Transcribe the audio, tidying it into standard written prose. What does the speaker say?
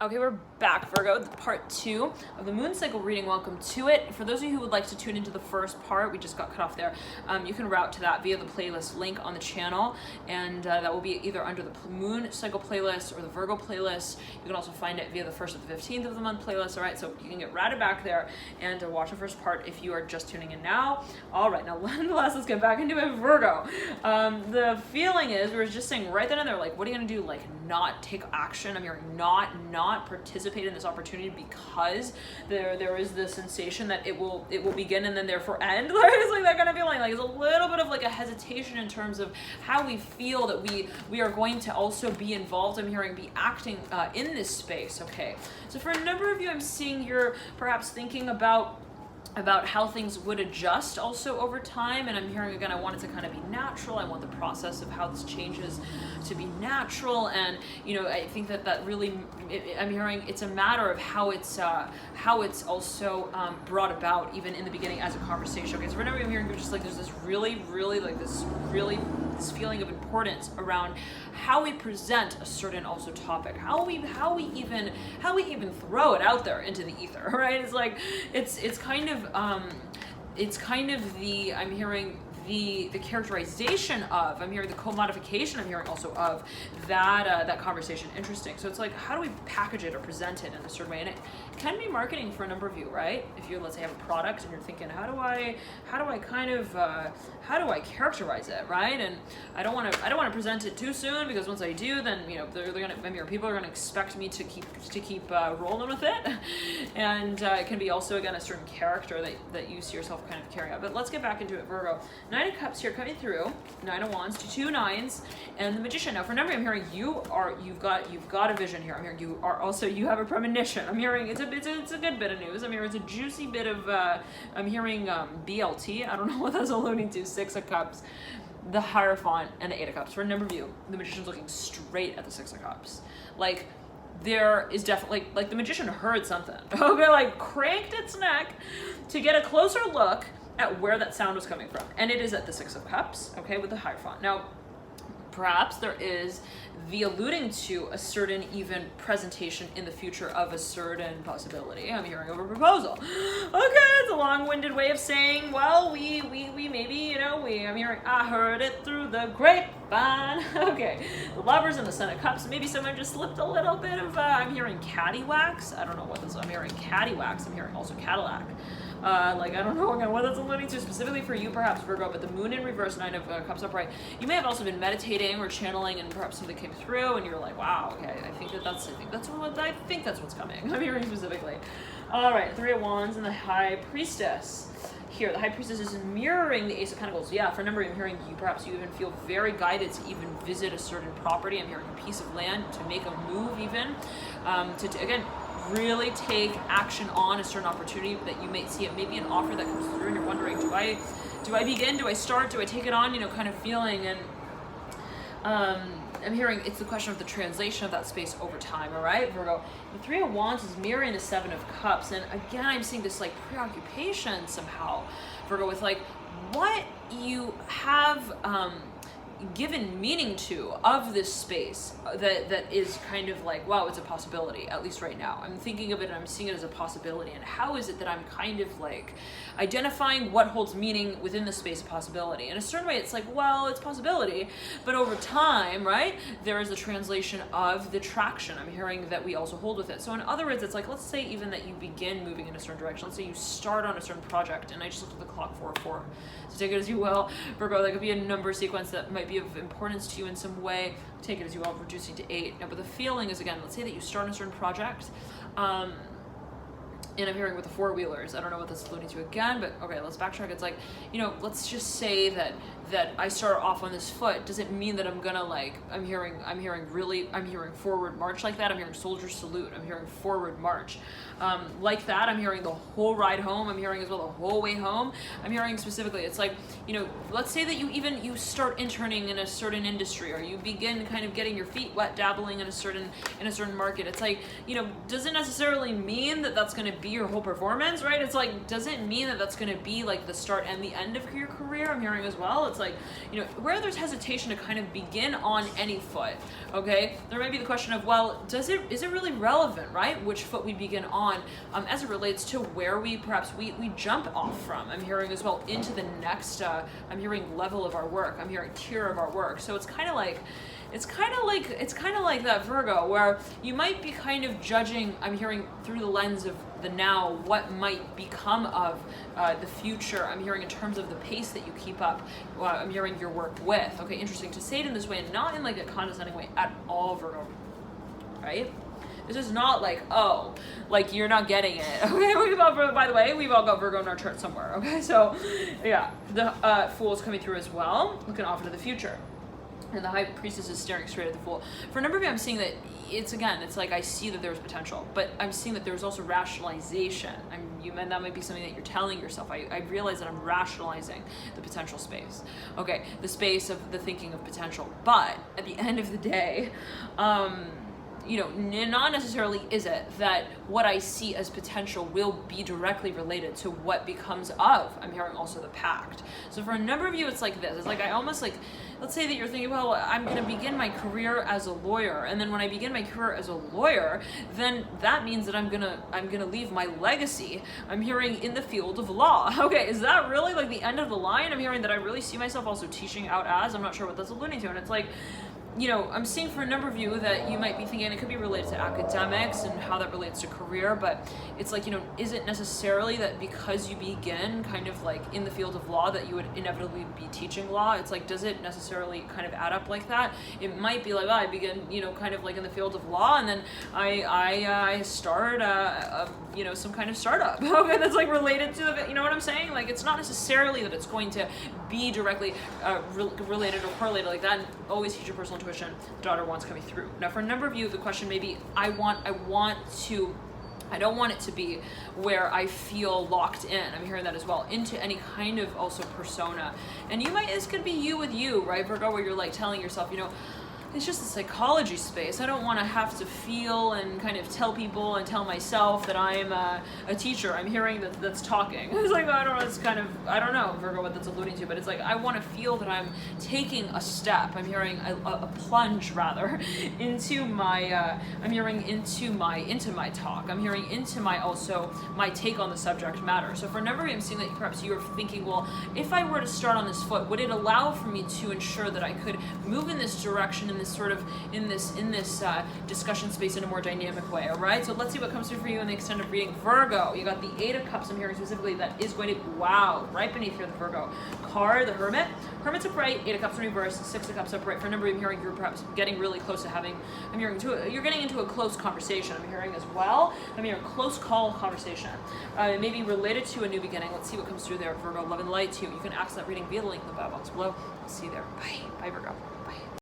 Okay, we're back, Virgo, part 2 of the moon cycle reading. Welcome to it. For those of you who would like to tune into the first part, we just got cut off there, you can route to that via the playlist link on the channel, and that will be either under the moon cycle playlist or the Virgo playlist. You can also find it via the 1st to the 15th of the month playlist. All right, so you can get routed back there and watch the first part if you are just tuning in now. All right, now nonetheless, let's get back into it, Virgo. The feeling is, we were just saying right then and there, like, what are you gonna do? Like, not take action? I'm hearing not participate in this opportunity because there is the sensation that it will begin and then therefore end. Like, it's like that kind of feeling. Like, it's a little bit of like a hesitation in terms of how we feel that we are going to also be involved. I'm hearing be acting in this space. Okay, so for a number of you, I'm seeing you're perhaps thinking about how things would adjust also over time, and I'm hearing again, I want it to kind of be natural. I want the process of how this changes to be natural, and I think that really, I'm hearing it's a matter of how it's also brought about even in the beginning as a conversation. Okay, so whenever I'm hearing just like there's this really this feeling of importance around how we present a certain also topic, how we even throw it out there into the ether, right? It's like it's kind of the, I'm hearing the characterization of, I'm hearing the co-modification, I'm hearing also of that conversation. Interesting. So it's like, how do we package it or present it in a certain way? And it can be marketing for a number of you, right? If you, let's say, have a product and you're thinking, how do I characterize it, right? And I don't want to present it too soon, because once I do, then people are gonna expect me to keep rolling with it, and it can be also again a certain character that you see yourself kind of carrying out. But let's get back into it, Virgo. 9 of Cups here coming through, 9 of Wands to 2 nines, and the Magician. Now, for a number, I'm hearing you've got a vision here. I'm hearing you have a premonition. I'm hearing it's a good bit of news. I'm hearing it's a juicy bit of I'm hearing BLT. I don't know what that's alluding to. 6 of Cups, the Hierophant, and the 8 of Cups. For a number of you, the Magician's looking straight at the 6 of Cups. Like, there is definitely, like the Magician heard something. Okay, like cranked its neck to get a closer look at where that sound was coming from. And it is at the 6 of Cups, okay, with the Hierophant. Now, perhaps there is the alluding to a certain even presentation in the future of a certain possibility. I'm hearing of a proposal. Okay, it's a long-winded way of saying, well, we maybe, I'm hearing, I heard it through the grapevine. Okay, the Lovers and the 7 of Cups. Maybe someone just slipped a little bit of, I'm hearing cattywax. I don't know what this is. I'm hearing cattywax. I'm hearing also Cadillac. I don't know again what that's alluding to specifically for you, perhaps, Virgo, but the Moon in reverse, 9 of Cups upright. You may have also been meditating or channeling, and perhaps something came through, and you're like, wow, okay, I think that's what's coming. I'm hearing specifically. All right, 3 of Wands and the High Priestess. Here, the High Priestess is mirroring the Ace of Pentacles. Yeah, for a number, I'm hearing you even feel very guided to even visit a certain property. I'm hearing a piece of land, to make a move even, again, really take action on a certain opportunity that you may see. It may be an offer that comes through and you're wondering, do I begin, do I start, do I take it on, kind of feeling. And I'm hearing it's the question of the translation of that space over time. All right, Virgo, the 3 of Wands is mirroring the 7 of Cups, and again, I'm seeing this like preoccupation somehow, Virgo, with like what you have given meaning to of this space that is kind of like, wow, it's a possibility, at least right now. I'm thinking of it and I'm seeing it as a possibility, and how is it that I'm kind of like identifying what holds meaning within the space of possibility. In a certain way, it's like, well, it's possibility, but over time, right, there is a translation of the traction I'm hearing that we also hold with it. So in other words, it's like, let's say even that you begin moving in a certain direction. Let's say you start on a certain project, and I just looked at the clock, 4:04. So take it as you will, Virgo. That could be a number sequence that might be of importance to you in some way. Take it as you will, reducing to 8. Now, but the feeling is, again, let's say that you start on a certain project, and I'm hearing with the 4-wheelers, I don't know what that's alluding to again, but okay, let's backtrack. It's like, let's just say that I start off on this foot. Does it mean that I'm gonna I'm hearing forward march like that. I'm hearing soldier salute. I'm hearing forward march. Like that. I'm hearing the whole ride home. I'm hearing as well the whole way home. I'm hearing specifically, it's like, let's say that you start interning in a certain industry, or you begin kind of getting your feet wet, dabbling in a certain market. It's like, doesn't necessarily mean that that's going to be your whole performance, right? It's like, doesn't mean that that's going to be like the start and the end of your career. I'm hearing as well. It's like, you know, where there's hesitation to kind of begin on any foot, okay? There might be the question of, well, is it really relevant, right? Which foot we begin on as it relates to where we perhaps we jump off from. I'm hearing as well into the next, I'm hearing level of our work. I'm hearing tier of our work. So it's kind of like that, Virgo, where you might be kind of judging, I'm hearing through the lens of the now, what might become of the future. I'm hearing in terms of the pace that you keep up. I'm hearing your work with. Okay, interesting to say it in this way, and not in like a condescending way at all, Virgo, right? This is not like, oh, like you're not getting it. Okay, by the way, we've all got Virgo in our chart somewhere. Okay, so yeah, the Fool is coming through as well, looking off into the future. And the High Priestess is staring straight at the Fool. For a number of you, I'm seeing that it's like I see that there's potential, but I'm seeing that there's also rationalization. That might be something that you're telling yourself. I realize that I'm rationalizing the potential space. Okay, the space of the thinking of potential. But at the end of the day, you know, not necessarily is it that what I see as potential will be directly related to what becomes of, I'm hearing also the pact. So for a number of you, it's like this. It's like I almost like, let's say that you're thinking, well, I'm going to begin my career as a lawyer. And then when I begin my career as a lawyer, then that means that I'm going to leave my legacy, I'm hearing, in the field of law. Okay, is that really like the end of the line? I'm hearing that I really see myself also teaching out as, I'm not sure what that's alluding to. And it's like, you know, I'm seeing for a number of you that you might be thinking it could be related to academics and how that relates to career, but it's like, you know, is it necessarily that because you begin kind of like in the field of law that you would inevitably be teaching law? It's like, does it necessarily kind of add up like that? It might be like, oh, I begin, you know, kind of like in the field of law, and then I start you know, some kind of startup. Okay, that's like related to the, you know what I'm saying? Like, it's not necessarily that it's going to be directly related or correlated like that. And always teach your personal intuition. Daughter wants coming through. Now, for a number of you, the question may be, I don't want it to be where I feel locked in. I'm hearing that as well, into any kind of also persona. And you might, this could be you with you, right, Virgo, where you're like telling yourself, you know, it's just a psychology space. I don't want to have to feel and kind of tell people and tell myself that I'm a teacher. I'm hearing that's talking. It's like, I don't know, it's kind of, I don't know, Virgo, what that's alluding to, but it's like, I want to feel that I'm taking a step. I'm hearing a plunge, rather, into my, I'm hearing into my talk. I'm hearing into my take on the subject matter. So for a number of you, I'm seeing that perhaps you're thinking, well, if I were to start on this foot, would it allow for me to ensure that I could move in this direction, in this discussion space in a more dynamic way? All right, so let's see what comes through for you in the extended reading. Virgo, you got the Eight of Cups. I'm hearing specifically that is going to, wow, right beneath here, the Virgo card, the Hermit. Hermit's upright, Eight of Cups in reverse, Six of Cups upright. For a number of you, I'm hearing you're perhaps getting really close to having, I'm hearing you're getting into a close conversation. I'm hearing as well. I'm hearing close call conversation, maybe related to a new beginning. Let's see what comes through there, Virgo. Love and light to you. You can access that reading via the link in the bio box below. I'll see you there. Bye, Virgo. Bye.